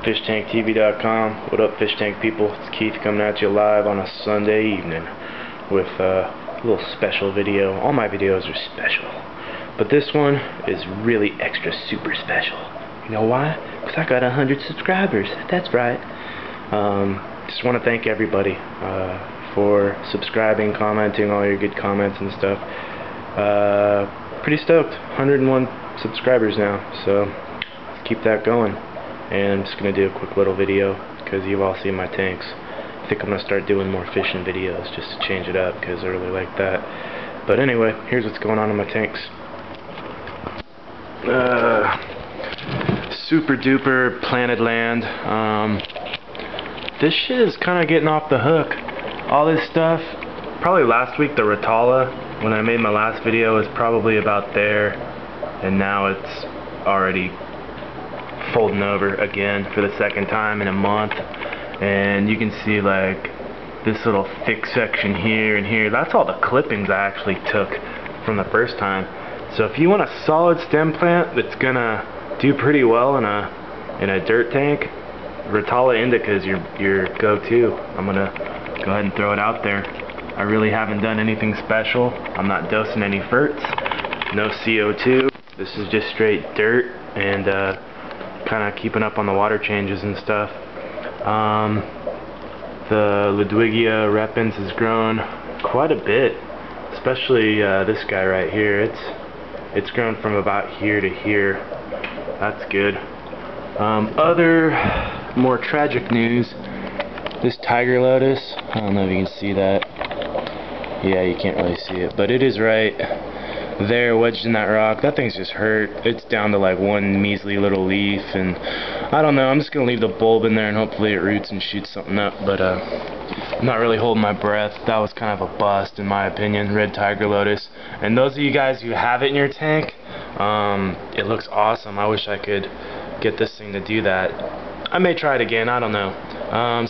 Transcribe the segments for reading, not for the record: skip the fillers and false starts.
FishTankTV.com. What up, fish tank people? It's Keith coming at you live on a Sunday evening with a little special video. All my videos are special, but this one is really extra super special. You know why? Because I got 100 subscribers. That's right. Just want to thank everybody for subscribing, commenting, all your good comments and stuff. Pretty stoked. 101 subscribers now, so let's keep that going. And I'm just going to do a quick little video because you've all seen my tanks. I think I'm going to start doing more fishing videos just to change it up because I really like that. But anyway, here's what's going on in my tanks. Super duper planted land. This shit is kind of getting off the hook. All this stuff, probably last week the Rotala, when I made my last video, was probably about there, and now it's already folding over again for the second time in a month. And you can see like this little thick section here and here. That's all the clippings I actually took from the first time. So if you want a solid stem plant that's gonna do pretty well in a dirt tank, Rotala indica is your go-to. I'm gonna go ahead and throw it out there. I really haven't done anything special. I'm not dosing any ferts, no CO2. This is just straight dirt and kind of keeping up on the water changes and stuff. The Ludwigia repens has grown quite a bit, especially this guy right here. It's grown from about here to here. That's good. Other more tragic news, this tiger lotus, I don't know if you can see that. Yeah, you can't really see it, but it is right there wedged in that rock. That thing's just hurt. It's down to like one measly little leaf, and I don't know, I'm just gonna leave the bulb in there and hopefully it roots and shoots something up, but I'm not really holding my breath. That was kind of a bust in my opinion, red tiger lotus. And those of you guys who have it in your tank, it looks awesome. I wish I could get this thing to do that. I may try it again, I don't know.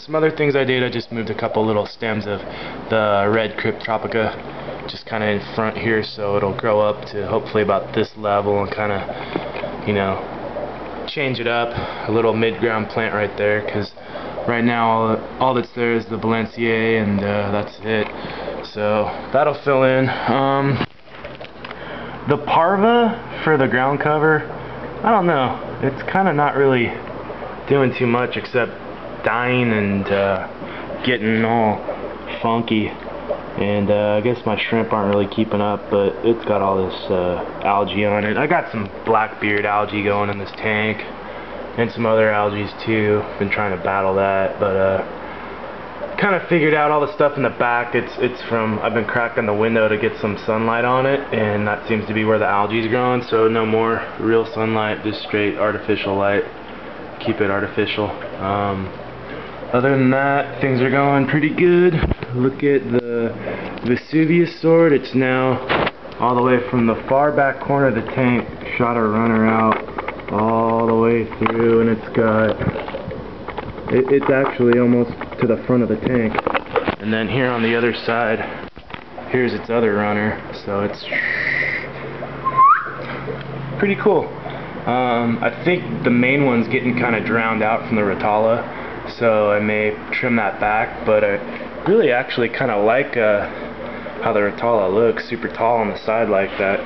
Some other things I did, I just moved a couple little stems of the red Crypt Tropica just kind of in front here, so it'll grow up to hopefully about this level and kind of, you know, change it up. A little mid-ground plant right there, because right now all that's there is the Valenciae, and that's it. So that'll fill in. The Parva for the ground cover, I don't know, it's kind of not really doing too much except dying and getting all funky. And I guess my shrimp aren't really keeping up, but it's got all this algae on it. I got some blackbeard algae going in this tank, and some other algae too. Been trying to battle that, but kind of figured out all the stuff in the back. It's from, I've been cracking the window to get some sunlight on it, and that seems to be where the algae's growing. So no more real sunlight, just straight artificial light. Keep it artificial. Other than that, things are going pretty good. Look at the Vesuvius sword. It's now all the way from the far back corner of the tank. Shot a runner out all the way through, and it's actually almost to the front of the tank. And then here on the other side, here's its other runner. So it's pretty cool. I think the main one's getting kind of drowned out from the Rotala, so I may trim that back, but I really actually kind of like how the Rotala looks, super tall on the side like that.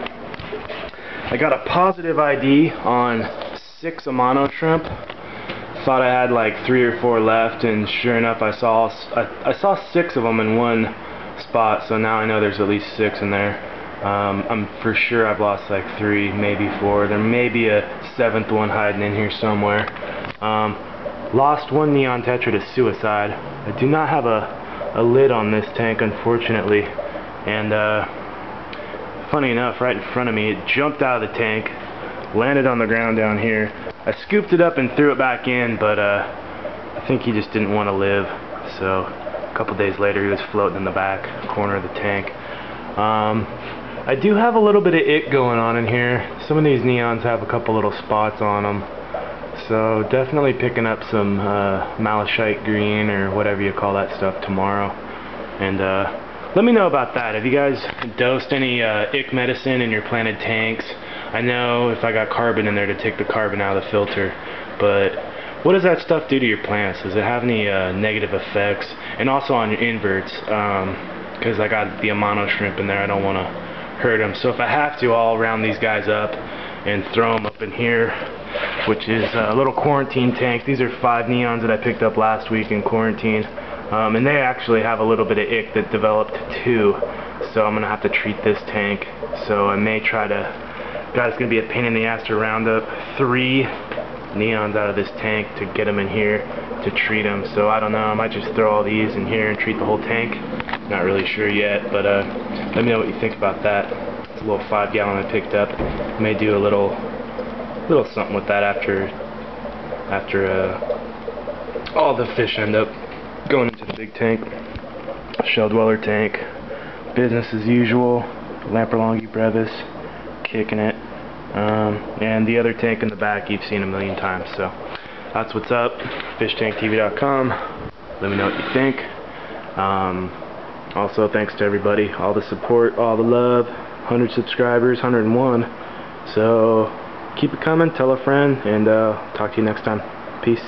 I got a positive ID on 6 Amano shrimp. Thought I had like 3 or 4 left, and sure enough I saw 6 of them in one spot, so now I know there's at least 6 in there. I'm for sure I've lost like 3, maybe 4. There may be a 7th one hiding in here somewhere. Lost 1 neon tetra to suicide. I do not have a lid on this tank, unfortunately. And funny enough, right in front of me, it jumped out of the tank, landed on the ground down here. I scooped it up and threw it back in, but I think he just didn't want to live. So a couple days later, he was floating in the back corner of the tank. I do have a little bit of it going on in here. Some of these neons have a couple little spots on them. So definitely picking up some malachite green or whatever you call that stuff tomorrow. And let me know about that. Have you guys dosed any ick medicine in your planted tanks? I know if I got carbon in there to take the carbon out of the filter, but What does that stuff do to your plants? Does it have any negative effects? And also on your inverts, because I got the Amano shrimp in there, I don't want to hurt them. So if I have to, I'll round these guys up and throw them up in here, which is a little quarantine tank. These are 5 neons that I picked up last week in quarantine. And they actually have a little bit of ick that developed too. So I'm going to have to treat this tank. So I may try to, God, it's going to be a pain in the ass to round up 3 neons out of this tank to get them in here to treat them. So I don't know, I might just throw all these in here and treat the whole tank. Not really sure yet, but let me know what you think about that. It's a little 5-gallon I picked up. May do a little something with that after all the fish end up going into the big tank. Shell dweller tank, business as usual. Lamprolongi brevis, kicking it. And the other tank in the back you've seen a million times. So that's what's up. FishTankTV.com. Let me know what you think. Also, thanks to everybody, all the support, all the love. 100 subscribers, 101. So keep it coming. Tell a friend, and talk to you next time. Peace.